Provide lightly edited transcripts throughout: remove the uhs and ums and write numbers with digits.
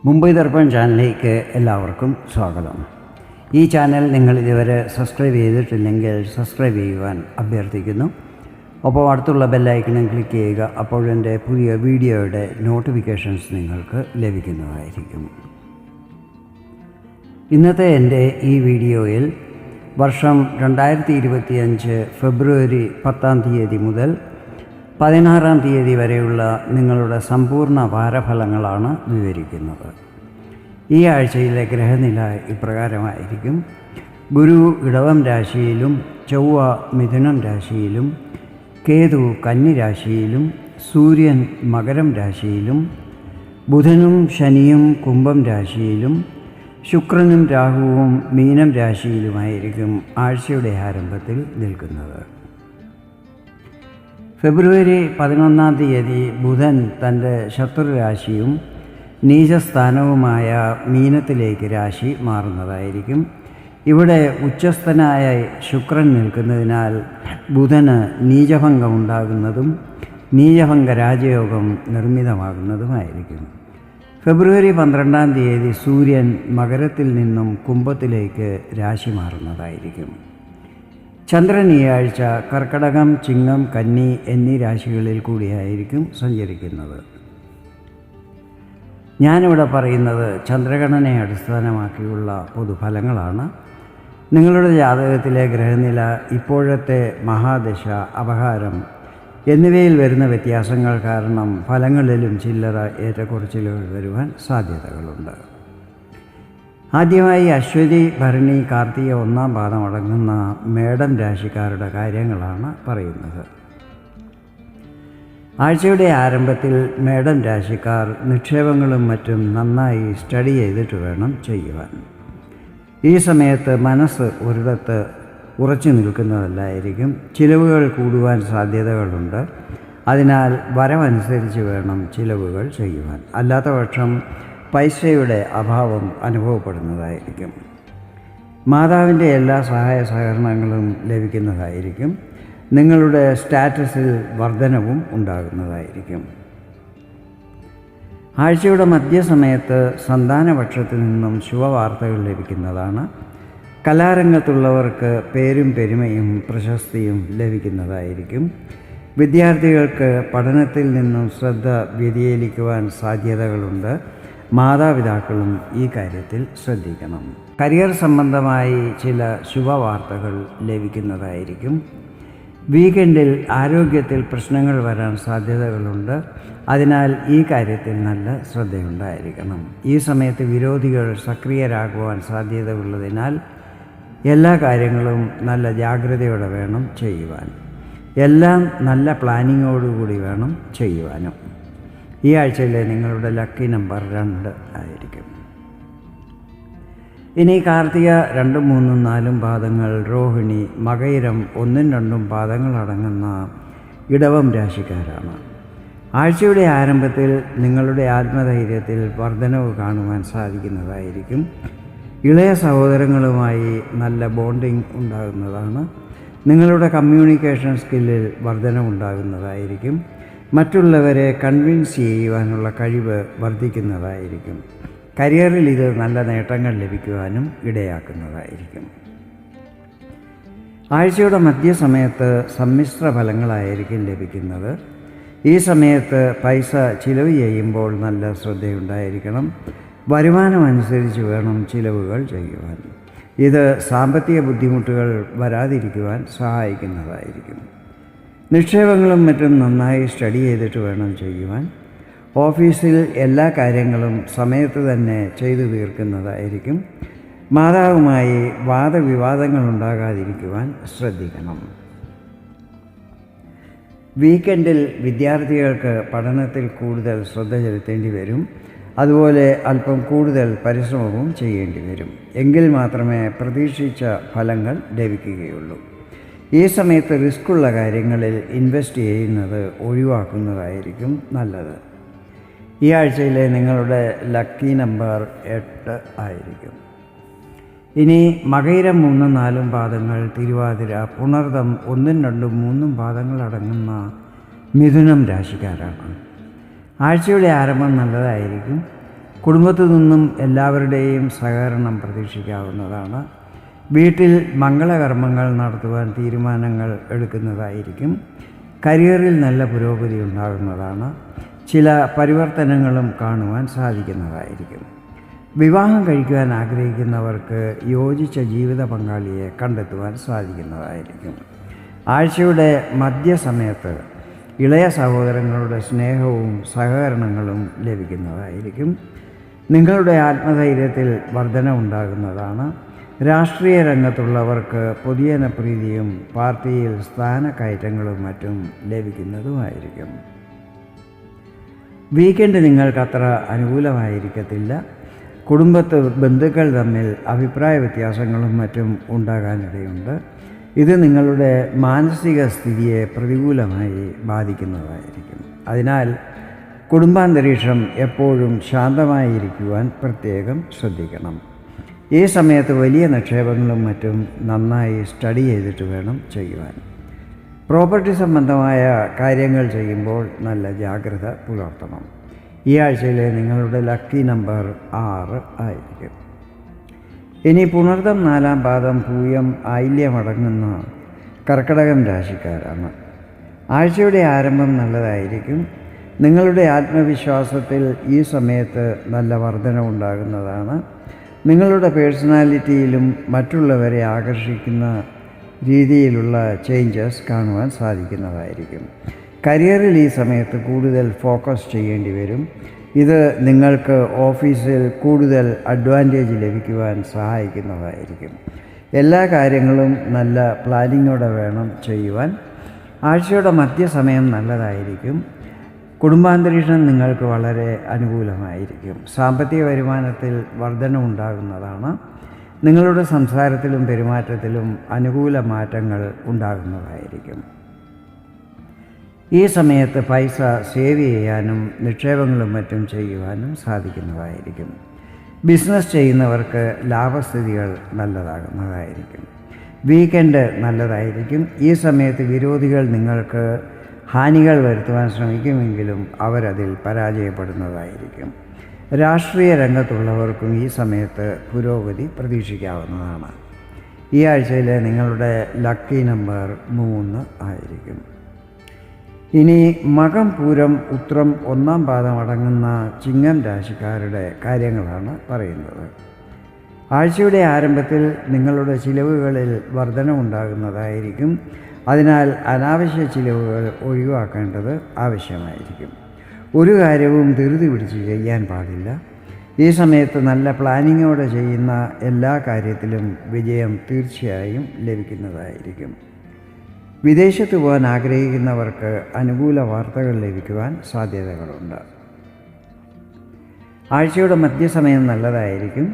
മുംബൈ ദർപ്പൺ ചാനലിലേക്ക് എല്ലാവർക്കും സ്വാഗതം. ഈ ചാനൽ നിങ്ങൾ ഇതുവരെ സബ്സ്ക്രൈബ് ചെയ്തിട്ടില്ലെങ്കിൽ സബ്സ്ക്രൈബ് ചെയ്യുവാൻ അഭ്യർത്ഥിക്കുന്നു. ഒപ്പം അടുത്തുള്ള ബെല്ലൈക്കണും ക്ലിക്ക് ചെയ്യുക. അപ്പോൾ എൻ്റെ പുതിയ വീഡിയോയുടെ നോട്ടിഫിക്കേഷൻസ് നിങ്ങൾക്ക് ലഭിക്കുന്നതായിരിക്കും. ഇന്നത്തെ എൻ്റെ ഈ വീഡിയോയിൽ വർഷം 2025 ഫെബ്രുവരി 10 മുതൽ 16 വരെയുള്ള നിങ്ങളുടെ സമ്പൂർണ്ണ വാരഫലങ്ങളാണ് വിവരിക്കുന്നത്. ഈ ആഴ്ചയിലെ ഗ്രഹനില ഇപ്രകാരമായിരിക്കും. ഗുരു ഇടവം രാശിയിലും, ചൊവ്വ മിഥുനം രാശിയിലും, കേതു കന്നി രാശിയിലും, സൂര്യൻ മകരം രാശിയിലും, ബുധനും ശനിയും കുംഭം രാശിയിലും, ശുക്രനും രാഹുവും മീനം രാശിയിലുമായിരിക്കും ആഴ്ചയുടെ ആരംഭത്തിൽ നിൽക്കുന്നത്. ഫെബ്രുവരി 11 ബുധൻ തൻ്റെ ശത്രുരാശിയും നീചസ്ഥാനവുമായ മീനത്തിലേക്ക് രാശി മാറുന്നതായിരിക്കും. ഇവിടെ ഉച്ചസ്ഥനായ ശുക്രൻ നിൽക്കുന്നതിനാൽ ബുധന് നീചഭംഗം ഉണ്ടാകുന്നതും നീചഭംഗ രാജയോഗം നിർമ്മിതമാകുന്നതുമായിരിക്കും. ഫെബ്രുവരി 12 സൂര്യൻ മകരത്തിൽ നിന്നും കുംഭത്തിലേക്ക് രാശി മാറുന്നതായിരിക്കും. ചന്ദ്രൻ ഈ ആഴ്ച കർക്കടകം, ചിങ്ങം, കന്നി എന്നീ രാശികളിൽ കൂടിയായിരിക്കും സഞ്ചരിക്കുന്നത്. ഞാനിവിടെ പറയുന്നത് ചന്ദ്രഗണനയെ അടിസ്ഥാനമാക്കിയുള്ള പൊതുഫലങ്ങളാണ്. നിങ്ങളുടെ ജാതകത്തിലെ ഗ്രഹനില, ഇപ്പോഴത്തെ മഹാദശ, അപഹാരം എന്നിവയിൽ വരുന്ന വ്യത്യാസങ്ങൾ കാരണം ഫലങ്ങളിലും ചില്ലറ ഏറ്റക്കുറച്ചിലുകൾ വരുവാൻ സാധ്യതകളുണ്ട്. ആദ്യമായി അശ്വതി, ഭരണി, കാർത്തിക 1 പാദം അടങ്ങുന്ന മേടം രാശിക്കാരുടെ കാര്യങ്ങളാണ് പറയുന്നത്. ആഴ്ചയുടെ ആരംഭത്തിൽ മേടം രാശിക്കാർ നിക്ഷേപങ്ങളും മറ്റും നന്നായി സ്റ്റഡി ചെയ്തിട്ട് വേണം ചെയ്യുവാൻ. ഈ സമയത്ത് മനസ്സ് ഒരിടത്ത് ഉറച്ചു നിൽക്കുന്നതല്ലായിരിക്കും. ചിലവുകൾ കൂടുവാൻ സാധ്യതകളുണ്ട്. അതിനാൽ വരവനുസരിച്ച് വേണം ചിലവുകൾ ചെയ്യുവാൻ. അല്ലാത്ത പക്ഷം പൈസയുടെ അഭാവം അനുഭവപ്പെടുന്നതായിരിക്കും. മാതാവിൻ്റെ എല്ലാ സഹായ സഹകരണങ്ങളും ലഭിക്കുന്നതായിരിക്കും. നിങ്ങളുടെ സ്റ്റാറ്റസിൽ വർധനവും ഉണ്ടാകുന്നതായിരിക്കും. ആഴ്ചയുടെ മധ്യസമയത്ത് സന്താനപക്ഷത്തു നിന്നും ശുഭവാർത്തകൾ ലഭിക്കുന്നതാണ്. കലാരംഗത്തുള്ളവർക്ക് പേരും പെരുമയും പ്രശസ്തിയും ലഭിക്കുന്നതായിരിക്കും. വിദ്യാർത്ഥികൾക്ക് പഠനത്തിൽ നിന്നും ശ്രദ്ധ വ്യതിചലിക്കുവാൻ സാധ്യതകളുണ്ട്. മാതാപിതാക്കളും ഈ കാര്യത്തിൽ ശ്രദ്ധിക്കണം. കരിയർ സംബന്ധമായി ചില ശുഭവാർത്തകൾ ലഭിക്കുന്നതായിരിക്കും. വീക്കെൻഡിൽ ആരോഗ്യത്തിൽ പ്രശ്നങ്ങൾ വരാൻ സാധ്യതകളുണ്ട്. അതിനാൽ ഈ കാര്യത്തിൽ നല്ല ശ്രദ്ധയുണ്ടായിരിക്കണം. ഈ സമയത്ത് വിരോധികൾ സക്രിയരാകുവാൻ സാധ്യതയുള്ളതിനാൽ എല്ലാ കാര്യങ്ങളും നല്ല ജാഗ്രതയോടെ വേണം ചെയ്യുവാൻ. എല്ലാം നല്ല പ്ലാനിങ്ങോടുകൂടി വേണം ചെയ്യുവാനും. ഈ ആഴ്ചയിലെ നിങ്ങളുടെ ലക്കി നമ്പർ 2 ആയിരിക്കും. ഇനി കാർത്തിക 2, 3, 4 പാദങ്ങൾ, രോഹിണി, മകയിരം 1, 2 പാദങ്ങൾ അടങ്ങുന്ന ഇടവം രാശിക്കാരാണ്. ആഴ്ചയുടെ ആരംഭത്തിൽ നിങ്ങളുടെ ആത്മധൈര്യത്തിൽ വർധനവ് കാണുവാൻ സാധിക്കുന്നതായിരിക്കും. ഇളയ സഹോദരങ്ങളുമായി നല്ല ബോണ്ടിങ് ഉണ്ടാകുന്നതാണ്. നിങ്ങളുടെ കമ്മ്യൂണിക്കേഷൻ സ്കില്ലിൽ വർധനവുണ്ടാകുന്നതായിരിക്കും. മറ്റുള്ളവരെ കൺവിൻസ് ചെയ്യുവാനുള്ള കഴിവ് വർദ്ധിക്കുന്നതായിരിക്കും. കരിയറിൽ ഇത് നല്ല നേട്ടങ്ങൾ ലഭിക്കുവാനും ഇടയാക്കുന്നതായിരിക്കും. ആഴ്ചയുടെ മധ്യസമയത്ത് സമ്മിശ്ര ഫലങ്ങളായിരിക്കും ലഭിക്കുന്നത്. ഈ സമയത്ത് പൈസ ചിലവ് ചെയ്യുമ്പോൾ നല്ല ശ്രദ്ധയുണ്ടായിരിക്കണം. വരുമാനമനുസരിച്ച് വേണം ചിലവുകൾ ചെയ്യുവാൻ. ഇത് സാമ്പത്തിക ബുദ്ധിമുട്ടുകൾ വരാതിരിക്കുവാൻ സഹായിക്കുന്നതായിരിക്കും. നിക്ഷേപങ്ങളും മറ്റും നന്നായി സ്റ്റഡി ചെയ്തിട്ട് വേണം ചെയ്യുവാൻ. ഓഫീസിൽ എല്ലാ കാര്യങ്ങളും സമയത്ത് തന്നെ ചെയ്തു തീർക്കുന്നതായിരിക്കും. മാതാവുമായി വാദവിവാദങ്ങൾ ഉണ്ടാകാതിരിക്കുവാൻ ശ്രദ്ധിക്കണം. വീക്കെൻഡിൽ വിദ്യാർത്ഥികൾക്ക് പഠനത്തിൽ കൂടുതൽ ശ്രദ്ധ ചെലുത്തേണ്ടി വരും. അതുപോലെ അല്പം കൂടുതൽ പരിശ്രമവും ചെയ്യേണ്ടി വരും. എങ്കിൽ മാത്രമേ പ്രതീക്ഷിച്ച ഫലങ്ങൾ ലഭിക്കുകയുള്ളൂ. ഈ സമയത്ത് റിസ്ക്കുള്ള കാര്യങ്ങളിൽ ഇൻവെസ്റ്റ് ചെയ്യുന്നത് ഒഴിവാക്കുന്നതായിരിക്കും നല്ലത്. ഈ ആഴ്ചയിലെ നിങ്ങളുടെ ലക്കി നമ്പർ 8 ആയിരിക്കും. ഇനി മകയിരം 3, 4 പാദങ്ങൾ, തിരുവാതിര, പുണർദം 1, 2, 3 പാദങ്ങൾ അടങ്ങുന്ന മിഥുനം രാശിക്കാരാണ്. ആഴ്ചയുടെ ആരംഭം നല്ലതായിരിക്കും. കുടുംബത്തിൽ നിന്നും എല്ലാവരുടെയും സഹകരണം പ്രതീക്ഷിക്കാവുന്നതാണ്. വീട്ടിൽ മംഗളകർമ്മങ്ങൾ നടത്തുവാൻ തീരുമാനങ്ങൾ എടുക്കുന്നതായിരിക്കും. കരിയറിൽ നല്ല പുരോഗതി ഉണ്ടാകുന്നതാണ്. ചില പരിവർത്തനങ്ങളും കാണുവാൻ സാധിക്കുന്നതായിരിക്കും. വിവാഹം കഴിക്കുവാൻ ആഗ്രഹിക്കുന്നവർക്ക് യോജിച്ച ജീവിത പങ്കാളിയെ കണ്ടെത്തുവാൻ സാധിക്കുന്നതായിരിക്കും. ആഴ്ചയുടെ മധ്യസമയത്ത് ഇളയ സഹോദരങ്ങളുടെ സ്നേഹവും സഹകരണങ്ങളും ലഭിക്കുന്നതായിരിക്കും. നിങ്ങളുടെ ആത്മധൈര്യത്തിൽ വർധന ഉണ്ടാകുന്നതാണ്. രാഷ്ട്രീയ രംഗത്തുള്ളവർക്ക് പൊതുജനപ്രീതിയും പാർട്ടിയിൽ സ്ഥാനക്കയറ്റങ്ങളും മറ്റും ലഭിക്കുന്നതുമായിരിക്കും. വീക്കെൻഡ് നിങ്ങൾക്കത്ര അനുകൂലമായിരിക്കത്തില്ല. ബന്ധുക്കൾ തമ്മിൽ അഭിപ്രായ വ്യത്യാസങ്ങളും മറ്റും ഉണ്ടാകാനിടയുണ്ട്. ഇത് നിങ്ങളുടെ മാനസിക സ്ഥിതിയെ പ്രതികൂലമായി ബാധിക്കുന്നതായിരിക്കും. അതിനാൽ കുടുംബാന്തരീക്ഷം എപ്പോഴും ശാന്തമായിരിക്കുവാൻ പ്രത്യേകം ശ്രദ്ധിക്കണം. ഈ സമയത്ത് വലിയ നിക്ഷേപങ്ങളും മറ്റും നന്നായി സ്റ്റഡി ചെയ്തിട്ട് വേണം ചെയ്യുവാൻ. പ്രോപ്പർട്ടി സംബന്ധമായ കാര്യങ്ങൾ ചെയ്യുമ്പോൾ നല്ല ജാഗ്രത പുലർത്തണം. ഈ ആഴ്ചയിലെ നിങ്ങളുടെ ലക്കി നമ്പർ 6 ആയിരിക്കും. ഇനി പുണർതം 4-ാം പാദം പൂയം ആയില്യമടങ്ങുന്ന കർക്കിടകം രാശിക്കാരാണ്. ആഴ്ചയുടെ ആരംഭം നല്ലതായിരിക്കും. നിങ്ങളുടെ ആത്മവിശ്വാസത്തിൽ ഈ സമയത്ത് നല്ല വർധന ഉണ്ടാകുന്നതാണ്. നിങ്ങളുടെ പേഴ്സണാലിറ്റിയിലും മറ്റുള്ളവരെ ആകർഷിക്കുന്ന രീതിയിലുള്ള ചേഞ്ചസ് കാണുവാൻ സാധിക്കുന്നതായിരിക്കും. കരിയറിൽ ഈ സമയത്ത് കൂടുതൽ ഫോക്കസ് ചെയ്യേണ്ടി വരും. ഇത് നിങ്ങൾക്ക് ഓഫീസിൽ കൂടുതൽ അഡ്വാൻറ്റേജ് ലഭിക്കുവാൻ സഹായിക്കുന്നതായിരിക്കും. എല്ലാ കാര്യങ്ങളും നല്ല പ്ലാനിങ്ങോടെ വേണം ചെയ്യുവാൻ. ആഴ്ചയുടെ മധ്യസമയം നല്ലതായിരിക്കും. കുടുംബാന്തരീക്ഷം നിങ്ങൾക്ക് വളരെ അനുകൂലമായിരിക്കും. സാമ്പത്തിക വരുമാനത്തിൽ വർധന ഉണ്ടാകുന്നതാണ്. നിങ്ങളുടെ സംസാരത്തിലും പെരുമാറ്റത്തിലും അനുകൂല മാറ്റങ്ങൾ ഉണ്ടാകുന്നതായിരിക്കും. ഈ സമയത്ത് പൈസ സേവ് ചെയ്യാനും നിക്ഷേപങ്ങളും മറ്റും ചെയ്യുവാനും സാധിക്കുന്നതായിരിക്കും. ബിസിനസ് ചെയ്യുന്നവർക്ക് ലാഭസ്ഥിതികൾ നല്ലതാകുന്നതായിരിക്കും. വീക്കെൻഡ് നല്ലതായിരിക്കും. ഈ സമയത്ത് വിരോധികൾ നിങ്ങൾക്ക് ഹാനികൾ വരുത്തുവാൻ ശ്രമിക്കുമെങ്കിലും അവരതിൽ പരാജയപ്പെടുന്നതായിരിക്കും. രാഷ്ട്രീയ രംഗത്തുള്ളവർക്കും ഈ സമയത്ത് പുരോഗതി പ്രതീക്ഷിക്കാവുന്നതാണ്. ഈ ആഴ്ചയിലെ നിങ്ങളുടെ ലക്കി നമ്പർ 3 ആയിരിക്കും. ഇനി മകം പൂരം ഉത്രം 1-ാം പാദം അടങ്ങുന്ന ചിങ്ങം രാശിക്കാരുടെ കാര്യങ്ങളാണ് പറയുന്നത്. ആഴ്ചയുടെ ആരംഭത്തിൽ നിങ്ങളുടെ ചിലവുകളിൽ വർധന ഉണ്ടാകുന്നതായിരിക്കും. അതിനാൽ അനാവശ്യ ചിലവുകൾ ഒഴിവാക്കേണ്ടത് ആവശ്യമായിരിക്കും. ഒരു കാര്യവും ധൃതി പിടിച്ച് ചെയ്യാൻ പാടില്ല. ഈ സമയത്ത് നല്ല പ്ലാനിങ്ങോടെ ചെയ്യുന്ന എല്ലാ കാര്യത്തിലും വിജയം തീർച്ചയായും ലഭിക്കുന്നതായിരിക്കും. വിദേശത്ത് പോകാൻ ആഗ്രഹിക്കുന്നവർക്ക് അനുകൂല വാർത്തകൾ ലഭിക്കുവാൻ സാധ്യതകളുണ്ട്. ആഴ്ചയുടെ മധ്യസമയം നല്ലതായിരിക്കും.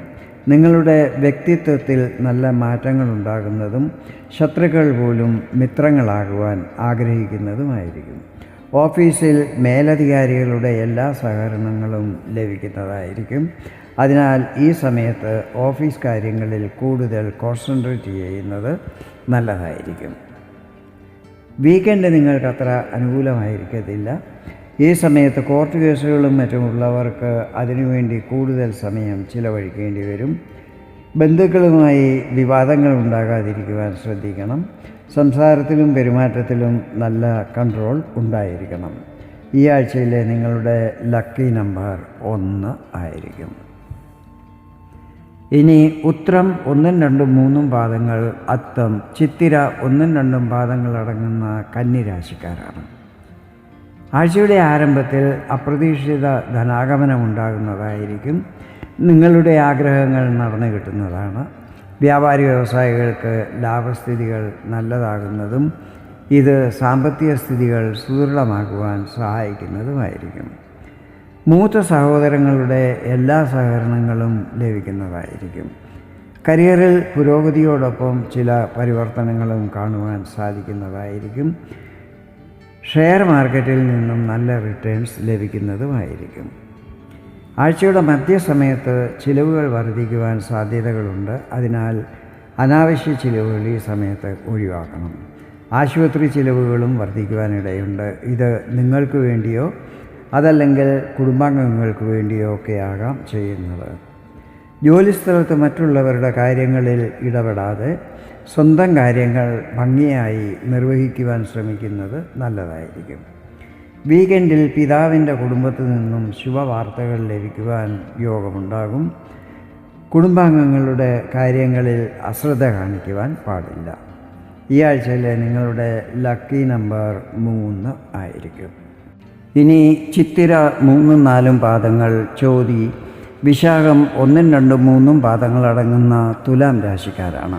നിങ്ങളുടെ വ്യക്തിത്വത്തിൽ നല്ല മാറ്റങ്ങൾ ഉണ്ടാകുന്നതും ശത്രുക്കൾ പോലും മിത്രങ്ങളാകുവാൻ ആഗ്രഹിക്കുന്നതുമായിരിക്കും. ഓഫീസിൽ മേലധികാരികളുടെ എല്ലാ സഹകരണങ്ങളും ലഭിക്കുന്നതായിരിക്കും. അതിനാൽ ഈ സമയത്ത് ഓഫീസ് കാര്യങ്ങളിൽ കൂടുതൽ കോൺസെൻട്രേറ്റ് ചെയ്യുന്നത് നല്ലതായിരിക്കും. വീക്കെൻഡ് നിങ്ങൾക്കത്ര അനുകൂലമായിരിക്കത്തില്ല. ഈ സമയത്ത് കോർട്ട് കേസുകളും മറ്റുമുള്ളവർക്ക് അതിനുവേണ്ടി കൂടുതൽ സമയം ചിലവഴിക്കേണ്ടി വരും. ബന്ധുക്കളുമായി വിവാദങ്ങൾ ഉണ്ടാകാതിരിക്കുവാൻ ശ്രദ്ധിക്കണം. സംസാരത്തിലും പെരുമാറ്റത്തിലും നല്ല കൺട്രോൾ ഉണ്ടായിരിക്കണം. ഈ ആഴ്ചയിലെ നിങ്ങളുടെ ലക്കി നമ്പർ 1 ആയിരിക്കും. ഇനി ഉത്രം 1, 2, 3 പാദങ്ങൾ, അത്തം, ചിത്തിര 1, 2 പാദങ്ങൾ അടങ്ങുന്ന കന്നിരാശിക്കാരാണ്. ആഴ്ചയുടെ ആരംഭത്തിൽ അപ്രതീക്ഷിത ധനാഗമനമുണ്ടാകുന്നതായിരിക്കും. നിങ്ങളുടെ ആഗ്രഹങ്ങൾ നടന്നു കിട്ടുന്നതാണ്. വ്യാപാരി വ്യവസായികൾക്ക് ലാഭസ്ഥിതികൾ നല്ലതാകുന്നതും ഇത് സാമ്പത്തിക സ്ഥിതികൾ സുദൃഢമാക്കുവാൻ സഹായിക്കുന്നതുമായിരിക്കും. മൂത്ത സഹോദരങ്ങളുടെ എല്ലാ സഹകരണങ്ങളും ലഭിക്കുന്നതായിരിക്കും. കരിയറിൽ പുരോഗതിയോടൊപ്പം ചില പരിവർത്തനങ്ങളും കാണുവാൻ സാധിക്കുന്നതായിരിക്കും. ഷെയർ മാർക്കറ്റിൽ നിന്നും നല്ല റിട്ടേൺസ് ലഭിക്കുന്നതുമായിരിക്കും. ആഴ്ചയുടെ മധ്യസമയത്ത് ചിലവുകൾ വർദ്ധിക്കുവാൻ സാധ്യതകളുണ്ട്. അതിനാൽ അനാവശ്യ ചിലവുകൾ ഈ സമയത്ത് ഒഴിവാക്കണം. ആശുപത്രി ചിലവുകളും വർദ്ധിക്കുവാനിടയുണ്ട്. ഇത് നിങ്ങൾക്ക് വേണ്ടിയോ അതല്ലെങ്കിൽ കുടുംബാംഗങ്ങൾക്ക് വേണ്ടിയോ ഒക്കെയാകാം ചെയ്യുന്നത്. ജോലിസ്ഥലത്ത് മറ്റുള്ളവരുടെ കാര്യങ്ങളിൽ ഇടപെടാതെ സ്വന്തം കാര്യങ്ങൾ ഭംഗിയായി നിർവഹിക്കുവാൻ ശ്രമിക്കുന്നത് നല്ലതായിരിക്കും. വീക്കെൻഡിൽ പിതാവിൻ്റെ കുടുംബത്തിൽ നിന്നും ശുഭവാർത്തകൾ ലഭിക്കുവാൻ യോഗമുണ്ടാകും. കുടുംബാംഗങ്ങളുടെ കാര്യങ്ങളിൽ അശ്രദ്ധ കാണിക്കുവാൻ പാടില്ല. ഈ ആഴ്ചയിലെ നിങ്ങളുടെ ലക്കി നമ്പർ 3 ആയിരിക്കും. ഇനി ചിത്തിര 3, 4 പാദങ്ങൾ, ചോതി, വിശാഖം 1, 2, 3 പാദങ്ങളടങ്ങുന്ന തുലാം രാശിക്കാരാണ്.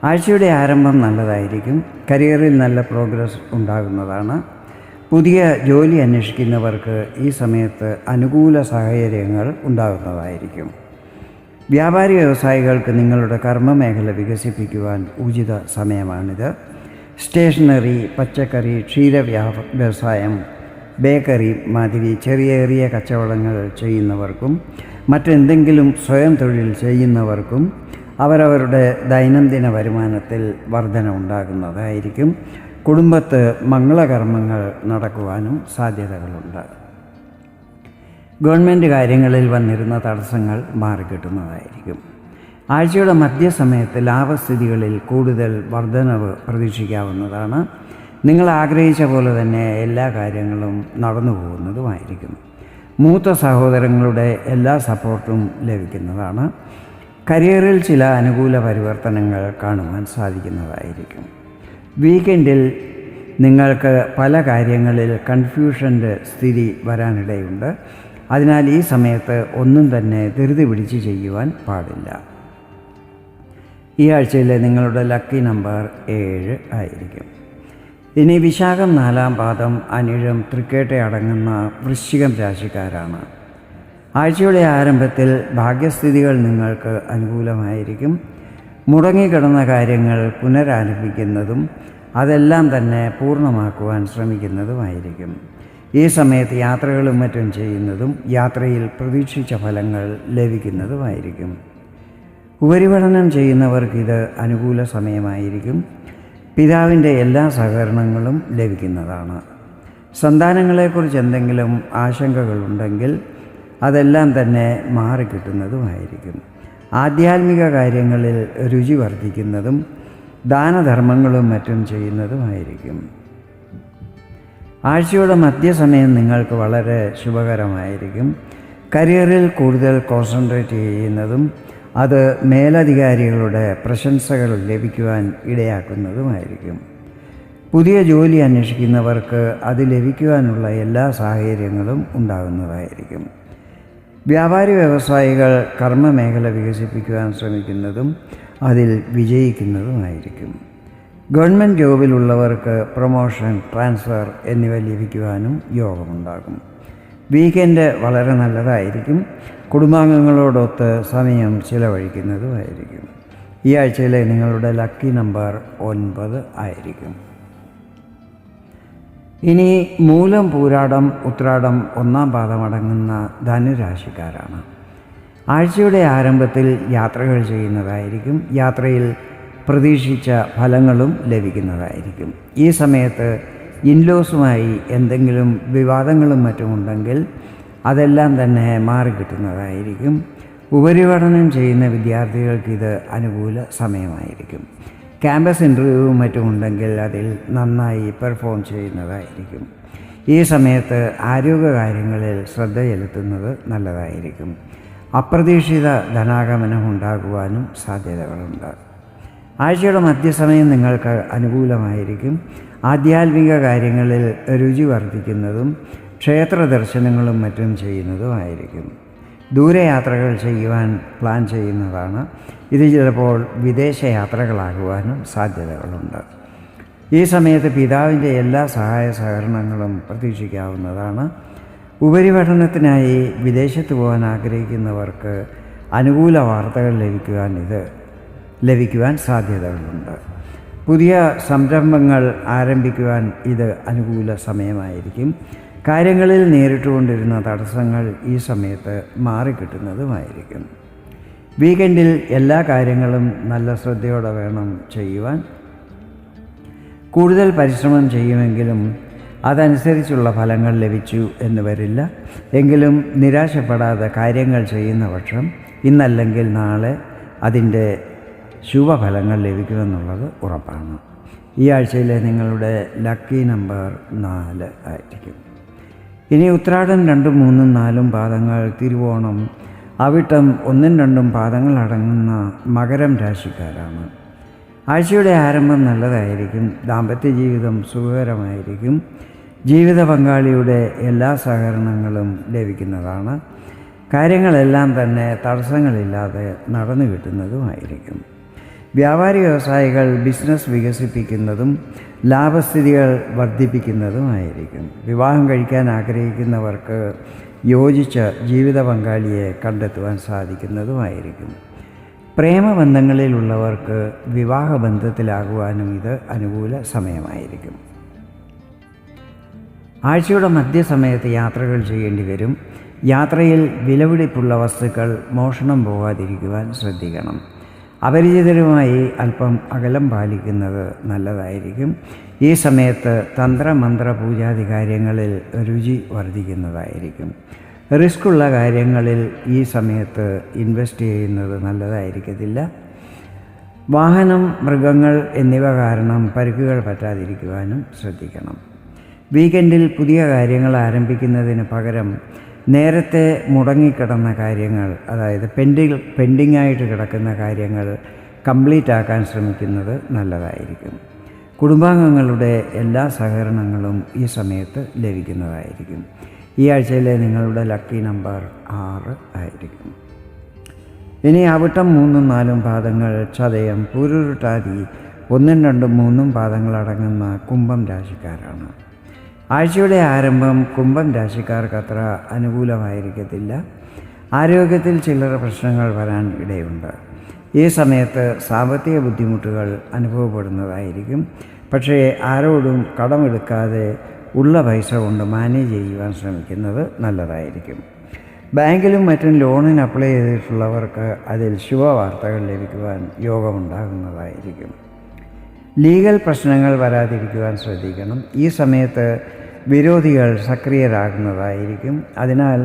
ആഴ്ചയുടെ ആരംഭം നല്ലതായിരിക്കും. കരിയറിൽ നല്ല പ്രോഗ്രസ് ഉണ്ടാകുന്നതാണ്. പുതിയ ജോലി അന്വേഷിക്കുന്നവർക്ക് ഈ സമയത്ത് അനുകൂല സാഹചര്യങ്ങൾ ഉണ്ടാകുന്നതായിരിക്കും. വ്യാപാരി വ്യവസായികൾക്ക് നിങ്ങളുടെ കർമ്മമേഖല വികസിപ്പിക്കുവാൻ ഉചിത സമയമാണിത്. സ്റ്റേഷനറി, പച്ചക്കറി, വ്യവസായം, ബേക്കറി മാതിരി ചെറിയ കച്ചവടങ്ങൾ ചെയ്യുന്നവർക്കും മറ്റെന്തെങ്കിലും സ്വയം തൊഴിൽ ചെയ്യുന്നവർക്കും അവരവരുടെ ദൈനംദിന വരുമാനത്തിൽ വർധന ഉണ്ടാകുന്നതായിരിക്കും. കുടുംബത്ത് മംഗളകർമ്മങ്ങൾ നടക്കുവാനും സാധ്യതകളുണ്ട്. ഗവൺമെൻറ് കാര്യങ്ങളിൽ വന്നിരുന്ന തടസ്സങ്ങൾ മാറിക്കിട്ടുന്നതായിരിക്കും. ആഴ്ചയുടെ മധ്യസമയത്ത് ലാഭസ്ഥിതികളിൽ കൂടുതൽ വർധനവ് പ്രതീക്ഷിക്കാവുന്നതാണ്. നിങ്ങൾ ആഗ്രഹിച്ച പോലെ തന്നെ എല്ലാ കാര്യങ്ങളും നടന്നു പോകുന്നതുമായിരിക്കും. മൂത്ത സഹോദരങ്ങളുടെ എല്ലാ സപ്പോർട്ടും ലഭിക്കുന്നതാണ്. കരിയറിൽ ചില അനുകൂല പരിവർത്തനങ്ങൾ കാണുവാൻ സാധിക്കുന്നതായിരിക്കും. വീക്കെൻഡിൽ നിങ്ങൾക്ക് പല കാര്യങ്ങളിൽ കൺഫ്യൂഷൻ്റെ സ്ഥിതി വരാനിടയുണ്ട്. അതിനാൽ ഈ സമയത്ത് ഒന്നും തന്നെ ധൃതി പിടിച്ച് ചെയ്യുവാൻ പാടില്ല. ഈ ആഴ്ചയിലെ നിങ്ങളുടെ ലക്കി നമ്പർ 7 ആയിരിക്കും. ഇനി വിശാഖം 4 പാദം, അനിഴം, തൃക്കേട്ട അടങ്ങുന്ന വൃശ്ചികം രാശിക്കാരാണ്. ആഴ്ചയുടെ ആരംഭത്തിൽ ഭാഗ്യസ്ഥിതികൾ നിങ്ങൾക്ക് അനുകൂലമായിരിക്കും. മുടങ്ങിക്കിടന്ന കാര്യങ്ങൾ പുനരാരംഭിക്കുന്നതും അതെല്ലാം തന്നെ പൂർണ്ണമാക്കുവാൻ ശ്രമിക്കുന്നതുമായിരിക്കും. ഈ സമയത്ത് യാത്രകളും മറ്റും ചെയ്യുന്നതും യാത്രയിൽ പ്രതീക്ഷിച്ച ഫലങ്ങൾ ലഭിക്കുന്നതുമായിരിക്കും. ഉപരിപഠനം ചെയ്യുന്നവർക്ക് ഇത് അനുകൂല സമയമായിരിക്കും. പിതാവിൻ്റെ എല്ലാ സഹകരണങ്ങളും ലഭിക്കുന്നതാണ്. സന്താനങ്ങളെക്കുറിച്ച് എന്തെങ്കിലും ആശങ്കകളുണ്ടെങ്കിൽ അതെല്ലാം തന്നെ മാറിക്കിട്ടുന്നതുമായിരിക്കും. ആധ്യാത്മിക കാര്യങ്ങളിൽ രുചി വർദ്ധിക്കുന്നതും ദാനധർമ്മങ്ങളും മറ്റും ചെയ്യുന്നതുമായിരിക്കും. ആഴ്ചയുടെ മധ്യസമയം നിങ്ങൾക്ക് വളരെ ശുഭകരമായിരിക്കും. കരിയറിൽ കൂടുതൽ കോൺസെൻട്രേറ്റ് ചെയ്യുന്നതും അത് മേലധികാരികളുടെ പ്രശംസകൾ ലഭിക്കുവാൻ ഇടയാക്കുന്നതുമായിരിക്കും. പുതിയ ജോലി അന്വേഷിക്കുന്നവർക്ക് അത് ലഭിക്കുവാനുള്ള എല്ലാ സാഹചര്യങ്ങളും ഉണ്ടാകുന്നതായിരിക്കും. വ്യാപാരി വ്യവസായികൾ കർമ്മമേഖല വികസിപ്പിക്കുവാൻ ശ്രമിക്കുന്നതും അതിൽ വിജയിക്കുന്നതുമായിരിക്കും. ഗവൺമെൻറ് ജോബിലുള്ളവർക്ക് പ്രൊമോഷൻ, ട്രാൻസ്ഫർ എന്നിവ ലഭിക്കുവാനും യോഗമുണ്ടാകും. വീക്കെൻഡ് വളരെ നല്ലതായിരിക്കും. കുടുംബാംഗങ്ങളോടൊത്ത് സമയം ചിലവഴിക്കുന്നതുമായിരിക്കും. ഈ ആഴ്ചയിലെ നിങ്ങളുടെ ലക്കി നമ്പർ 9 ആയിരിക്കും. ഇനി മൂലം, പൂരാടം, ഉത്രാടം 1 പാദമടങ്ങുന്ന ധനുരാശിക്കാരാണ്. ആഴ്ചയുടെ ആരംഭത്തിൽ യാത്രകൾ ചെയ്യുന്നതായിരിക്കും. യാത്രയിൽ പ്രതീക്ഷിച്ച ഫലങ്ങളും ലഭിക്കുന്നതായിരിക്കും. ഈ സമയത്ത് ഇൻലോസുമായി എന്തെങ്കിലും വിവാദങ്ങളും മറ്റുമുണ്ടെങ്കിൽ അതെല്ലാം തന്നെ മാറിക്കിട്ടുന്നതായിരിക്കും. ഉപരിപഠനം ചെയ്യുന്ന വിദ്യാർത്ഥികൾക്ക് ഇത് അനുകൂല സമയമായിരിക്കും. ക്യാമ്പസ് ഇൻ്റർവ്യൂവും മറ്റുമുണ്ടെങ്കിൽ അതിൽ നന്നായി പെർഫോം ചെയ്യുന്നതായിരിക്കും. ഈ സമയത്ത് ആരോഗ്യകാര്യങ്ങളിൽ ശ്രദ്ധ ചെലുത്തുന്നത് നല്ലതായിരിക്കും. അപ്രതീക്ഷിത ധനാഗമനം ഉണ്ടാകുവാനും സാധ്യതകളുണ്ട്. ആഴ്ചയുടെ മധ്യസമയം നിങ്ങൾക്ക് അനുകൂലമായിരിക്കും. ആധ്യാത്മിക കാര്യങ്ങളിൽ രുചി വർദ്ധിക്കുന്നതും ക്ഷേത്ര ദർശനങ്ങളും മറ്റും ചെയ്യുന്നതുമായിരിക്കും. ദൂരയാത്രകൾ ചെയ്യുവാൻ പ്ലാൻ ചെയ്യുന്നതാണ്. ഇത് ചിലപ്പോൾ വിദേശയാത്രകളാകുവാനും സാധ്യതകളുണ്ട്. ഈ സമയത്ത് പിതാവിൻ്റെ എല്ലാ സഹായ സഹകരണങ്ങളും പ്രതീക്ഷിക്കാവുന്നതാണ്. ഉപരിപഠനത്തിനായി വിദേശത്ത് പോകാൻ ആഗ്രഹിക്കുന്നവർക്ക് അനുകൂല വാർത്തകൾ ലഭിക്കുവാൻ സാധ്യതകളുണ്ട്. പുതിയ സംരംഭങ്ങൾ ആരംഭിക്കുവാൻ ഇത് അനുകൂല സമയമായിരിക്കും. കാര്യങ്ങളിൽ നേരിട്ടുകൊണ്ടിരുന്ന തടസ്സങ്ങൾ ഈ സമയത്ത് മാറിക്കിട്ടുന്നതുമായിരിക്കും. വീക്കെൻഡിൽ എല്ലാ കാര്യങ്ങളും നല്ല ശ്രദ്ധയോടെ വേണം ചെയ്യുവാൻ. കൂടുതൽ പരിശ്രമം ചെയ്യുമെങ്കിലും അതനുസരിച്ചുള്ള ഫലങ്ങൾ ലഭിച്ചു എന്ന് വരില്ല. എങ്കിലും നിരാശപ്പെടാതെ കാര്യങ്ങൾ ചെയ്യുന്ന പക്ഷം ഇന്നല്ലെങ്കിൽ നാളെ അതിൻ്റെ ശുഭഫലങ്ങൾ ലഭിക്കുമെന്നുള്ളത് ഉറപ്പാണ്. ഈ ആഴ്ചയിലെ നിങ്ങളുടെ ലക്കി നമ്പർ 4 ആയിരിക്കും. ഇനി ഉത്രാടം 2, 3, 4 പാദങ്ങൾ, തിരുവോണം, അവിട്ടം 1, 2 പാദങ്ങൾ അടങ്ങുന്ന മകരം രാശിക്കാരാണ്. ആഴ്ചയുടെ ആരംഭം നല്ലതായിരിക്കും. ദാമ്പത്യ ജീവിതം സുഖകരമായിരിക്കും. ജീവിത പങ്കാളിയുടെ എല്ലാ സഹകരണങ്ങളും ലഭിക്കുന്നതാണ്. കാര്യങ്ങളെല്ലാം തന്നെ തടസ്സങ്ങളില്ലാതെ നടന്നു കിട്ടുന്നതുമായിരിക്കും. വ്യാപാരി വ്യവസായികൾ ബിസിനസ് വികസിപ്പിക്കുന്നതും ലാഭസ്ഥിതികൾ വർദ്ധിപ്പിക്കുന്നതുമായിരിക്കും. വിവാഹം കഴിക്കാൻ ആഗ്രഹിക്കുന്നവർക്ക് യോജിച്ച ജീവിത പങ്കാളിയെ കണ്ടെത്തുവാൻ സാധിക്കുന്നതുമായിരിക്കും. പ്രേമബന്ധങ്ങളിലുള്ളവർക്ക് വിവാഹബന്ധത്തിലാകുവാനും ഇത് അനുകൂല സമയമായിരിക്കും. ആഴ്ചയുടെ മധ്യസമയത്ത് യാത്രകൾ ചെയ്യേണ്ടി വരും. യാത്രയിൽ വിലപിടിപ്പുള്ള വസ്തുക്കൾ മോഷണം പോകാതിരിക്കുവാൻ ശ്രദ്ധിക്കണം. അപരിചിതരുമായി അല്പം അകലം പാലിക്കുന്നത് നല്ലതായിരിക്കും. ഈ സമയത്ത് തന്ത്രമന്ത്ര പൂജാതി കാര്യങ്ങളിൽ രുചി വർദ്ധിക്കുന്നതായിരിക്കും. റിസ്ക്കുള്ള കാര്യങ്ങളിൽ ഈ സമയത്ത് ഇൻവെസ്റ്റ് ചെയ്യുന്നത് നല്ലതായിരിക്കത്തില്ല. വാഹനം, മൃഗങ്ങൾ എന്നിവ കാരണം പരിക്കുകൾ പറ്റാതിരിക്കുവാനും ശ്രദ്ധിക്കണം. വീക്കെൻഡിൽ പുതിയ കാര്യങ്ങൾ ആരംഭിക്കുന്നതിന് പകരം നേരത്തെ മുടങ്ങിക്കിടന്ന കാര്യങ്ങൾ, അതായത് പെൻഡിങ്ങായിട്ട് കിടക്കുന്ന കാര്യങ്ങൾ കംപ്ലീറ്റ് ആക്കാൻ ശ്രമിക്കുന്നത് നല്ലതായിരിക്കും. കുടുംബാംഗങ്ങളുടെ എല്ലാ സഹകരണങ്ങളും ഈ സമയത്ത് ലഭിക്കുന്നതായിരിക്കും. ഈ ആഴ്ചയിലെ നിങ്ങളുടെ ലക്കി നമ്പർ 6 ആയിരിക്കും. ഇനി അവിട്ടം 3, 4 പാദങ്ങൾ, ചതയം, പൂരുരുട്ടാതി 1, 2, 3 പാദങ്ങൾ അടങ്ങുന്ന കുംഭം രാശിക്കാരാണ്. ആഴ്ചയുടെ ആരംഭം കുംഭം രാശിക്കാർക്ക് അത്ര അനുകൂലമായിരിക്കത്തില്ല. ആരോഗ്യത്തിൽ ചില്ലറ പ്രശ്നങ്ങൾ വരാൻ ഇടയുണ്ട്. ഈ സമയത്ത് സാമ്പത്തിക ബുദ്ധിമുട്ടുകൾ അനുഭവപ്പെടുന്നതായിരിക്കും. പക്ഷേ ആരോടും കടമെടുക്കാതെ ഉള്ള പൈസ കൊണ്ട് മാനേജ് ചെയ്യുവാൻ ശ്രമിക്കുന്നത് നല്ലതായിരിക്കും. ബാങ്കിലും മറ്റും ലോണിന് അപ്ലൈ ചെയ്തിട്ടുള്ളവർക്ക് അതിൽ ശുഭവാർത്തകൾ ലഭിക്കുവാൻ യോഗമുണ്ടാകുന്നതായിരിക്കും. ലീഗൽ പ്രശ്നങ്ങൾ വരാതിരിക്കുവാൻ ശ്രദ്ധിക്കണം. ഈ സമയത്ത് വിരോധികൾ സക്രിയരാകുന്നതായിരിക്കും. അതിനാൽ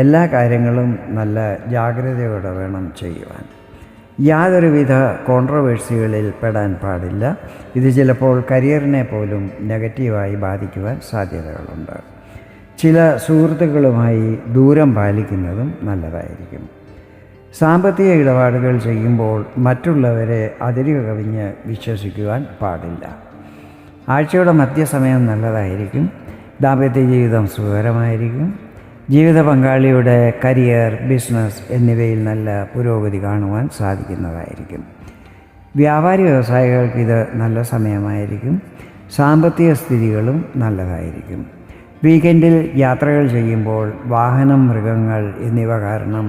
എല്ലാ കാര്യങ്ങളും നല്ല ജാഗ്രതയോടെ വേണം ചെയ്യുവാൻ. യാതൊരുവിധ കോൺട്രവേഴ്സികളിൽ പെടാൻ പാടില്ല. ഇത് ചിലപ്പോൾ കരിയറിനെ പോലും നെഗറ്റീവായി ബാധിക്കുവാൻ സാധ്യതകളുണ്ട്. ചില സുഹൃത്തുക്കളുമായി ദൂരം പാലിക്കുന്നതും നല്ലതായിരിക്കും. സാമ്പത്തിക ഇടപാടുകൾ ചെയ്യുമ്പോൾ മറ്റുള്ളവരെ അതിരു കവിഞ്ഞ് വിശ്വസിക്കുവാൻ പാടില്ല. ആഴ്ചയുടെ മധ്യസമയം നല്ലതായിരിക്കും. ദാമ്പത്യ ജീവിതം സുഖകരമായിരിക്കും. ജീവിത പങ്കാളിയുടെ കരിയർ, ബിസിനസ് എന്നിവയിൽ നല്ല പുരോഗതി കാണുവാൻ സാധിക്കുന്നതായിരിക്കും. വ്യാപാരി വ്യവസായികൾക്ക് ഇത് നല്ല സമയമായിരിക്കും. സാമ്പത്തിക സ്ഥിതികളും നല്ലതായിരിക്കും. വീക്കെൻഡിൽ യാത്രകൾ ചെയ്യുമ്പോൾ വാഹനം, മൃഗങ്ങൾ എന്നിവ കാരണം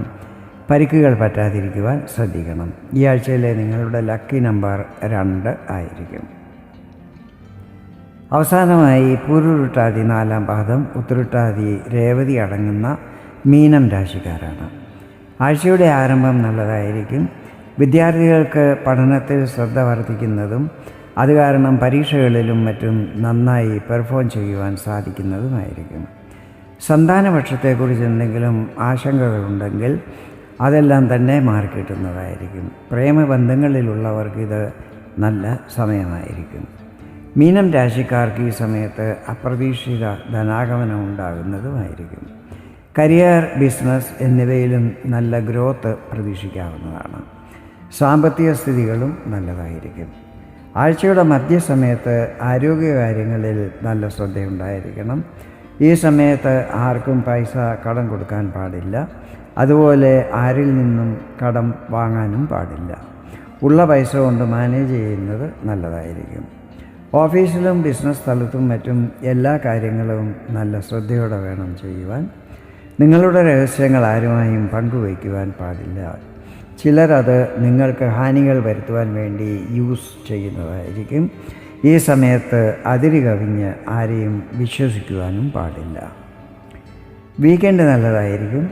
പരിക്കുകൾ പറ്റാതിരിക്കുവാൻ ശ്രദ്ധിക്കണം. ഈ ആഴ്ചയിലെ നിങ്ങളുടെ ലക്കി നമ്പർ 2 ആയിരിക്കും. അവസാനമായി പൂരുരുട്ടാതി 4 പാദം, ഉത്തരുട്ടാതി, രേവതി അടങ്ങുന്ന മീനം രാശിക്കാരാണ്. ആഴ്ചയുടെ ആരംഭം നല്ലതായിരിക്കും. വിദ്യാർത്ഥികൾക്ക് പഠനത്തിൽ ശ്രദ്ധ വർദ്ധിക്കുന്നതും അത് കാരണം പരീക്ഷകളിലും മറ്റും നന്നായി പെർഫോം ചെയ്യുവാൻ സാധിക്കുന്നതുമായിരിക്കും. സന്താനപക്ഷത്തെക്കുറിച്ച് എന്തെങ്കിലും ആശങ്കകളുണ്ടെങ്കിൽ അതെല്ലാം തന്നെ മാറിക്കിട്ടുന്നതായിരിക്കും. പ്രേമബന്ധങ്ങളിലുള്ളവർക്കിത് നല്ല സമയമായിരിക്കും. മീനം രാശിക്കാർക്ക് ഈ സമയത്ത് അപ്രതീക്ഷിത ധനാഗമനം ഉണ്ടാകുന്നതുമായിരിക്കും. കരിയർ, ബിസിനസ് എന്നിവയിലും നല്ല ഗ്രോത്ത് പ്രതീക്ഷിക്കാവുന്നതാണ്. സാമ്പത്തിക സ്ഥിതികളും നല്ലതായിരിക്കും. ആഴ്ചയുടെ മധ്യസമയത്ത് ആരോഗ്യകാര്യങ്ങളിൽ നല്ല ശ്രദ്ധയുണ്ടായിരിക്കണം. ഈ സമയത്ത് ആർക്കും പൈസ കടം കൊടുക്കാൻ പാടില്ല. അതുപോലെ ആരിൽ നിന്നും കടം വാങ്ങാനും പാടില്ല. ഉള്ള പൈസ കൊണ്ട് മാനേജ് ചെയ്യുന്നത് നല്ലതായിരിക്കും. ഓഫീസിലും ബിസിനസ് സ്ഥലത്തും മറ്റും എല്ലാ കാര്യങ്ങളും നല്ല ശ്രദ്ധയോടെ വേണം ചെയ്യുവാൻ. നിങ്ങളുടെ രഹസ്യങ്ങൾ ആരുമായും പങ്കുവയ്ക്കുവാൻ പാടില്ല. ചിലരത് നിങ്ങൾക്ക് ഹാനികൾ വരുത്തുവാൻ വേണ്ടി യൂസ് ചെയ്യുന്നതായിരിക്കും. ഈ സമയത്ത് അതിര് കവിഞ്ഞ് ആരെയും വിശ്വസിക്കുവാനും പാടില്ല. വീക്കെൻഡ് നല്ലതായിരിക്കും.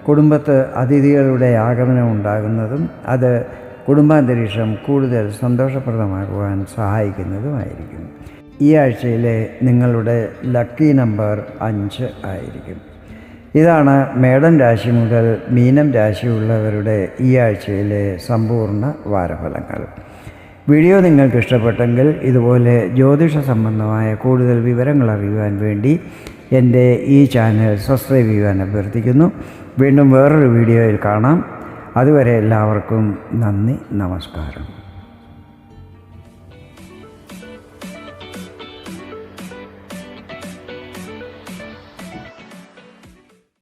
കുടുംബത്ത് അതിഥികളുടെ ആഗമനം ഉണ്ടാകുന്നതും അത് കുടുംബാന്തരീക്ഷം കൂടുതൽ സന്തോഷപ്രദമാക്കുവാൻ സഹായിക്കുന്നതുമായിരിക്കും. ഈ ആഴ്ചയിലെ നിങ്ങളുടെ ലക്കി നമ്പർ 5 ആയിരിക്കും. ഇതാണ് മേടം രാശി മുതൽ മീനം രാശിയുള്ളവരുടെ ഈ ആഴ്ചയിലെ സമ്പൂർണ്ണ വാരഫലങ്ങൾ. വീഡിയോ നിങ്ങൾക്ക് ഇഷ്ടപ്പെട്ടെങ്കിൽ ഇതുപോലെ ജ്യോതിഷ സംബന്ധമായ കൂടുതൽ വിവരങ്ങൾ അറിയുവാൻ വേണ്ടി എൻ്റെ ഈ ചാനൽ സബ്സ്ക്രൈബ് ചെയ്യുവാൻ അഭ്യർത്ഥിക്കുന്നു. വീണ്ടും വേറൊരു വീഡിയോയിൽ കാണാം. അതുവരെ എല്ലാവർക്കും നന്ദി, നമസ്കാരം.